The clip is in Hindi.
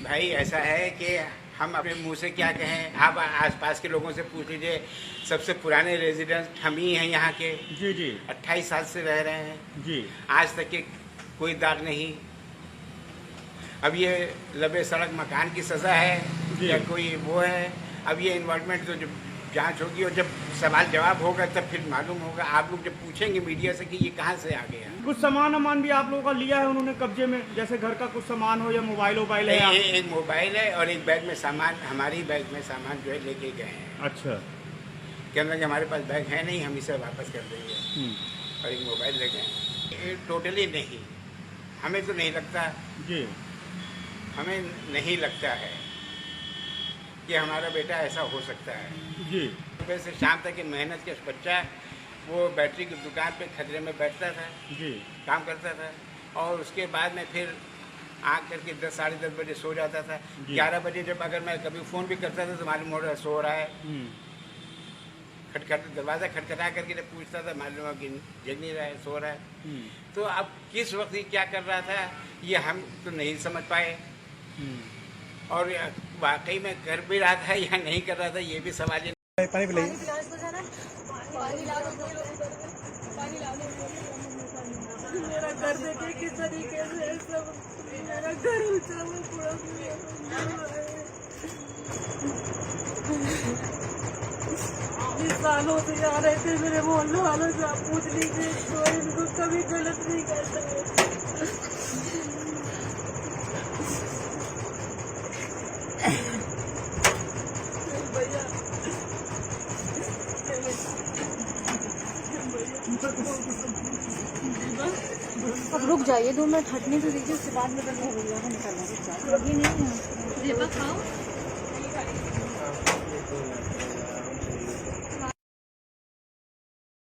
भाई ऐसा है कि हम अपने मुंह से क्या कहें, आप आसपास के लोगों से पूछ लीजिए। सबसे पुराने रेजिडेंट हम ही हैं यहाँ के। जी जी 28 साल से रह रहे हैं जी। आज तक के कोई दाग नहीं। अब ये लबे सड़क मकान की सज़ा है या कोई वो है। अब ये इन्वॉल्वमेंट तो जब जांच होगी और जब सवाल जवाब होगा तब फिर मालूम होगा। आप लोग जब पूछेंगे मीडिया से कि ये कहाँ से आ गया। कुछ सामान भी आप लोगों का लिया है उन्होंने कब्जे में, जैसे घर का कुछ सामान हो या मोबाइल है? एक मोबाइल है और एक बैग में सामान, हमारी बैग में सामान जो है लेके गए हैं। अच्छा। कहने लगे हमारे पास बैग है नहीं, हम इसे वापस कर देंगे। और एक मोबाइल ले गए। टोटली नहीं, हमें तो नहीं लगता जी, हमें नहीं लगता है कि हमारा बेटा ऐसा हो सकता है जी। सुबह से शाम तक की मेहनत के बच्चा वो बैटरी की दुकान पे खतरे में बैठता था जी, काम करता था और उसके बाद में फिर आँख करके 10 साढ़े 10 बजे सो जाता था। 11 बजे जब अगर मैं कभी फ़ोन भी करता था तो मालूम हो रहा सो रहा है। दरवाज़ा खटखटा करके जब पूछता था मालूम हो कि जग नहीं रहा है, सो रहा है। तो अब किस वक्त ही क्या कर रहा था ये हम तो नहीं समझ पाए। और वाकई में कर भी रहा था या नहीं कर रहा था ये भी सवाल है। पानी पिलाइए। मेरा घर देखे किस तरीके से सब मेरा घर उजाला पूरा सालों से आ रहे थे मेरे मोहल्ले वालों से। आप पूछ लीजिए तो इनको कभी गलत नहीं करते। अब रुक जाइए 2 मिनट, हटने तो दीजिए, उसके बाद में निकलना। ये नहीं है।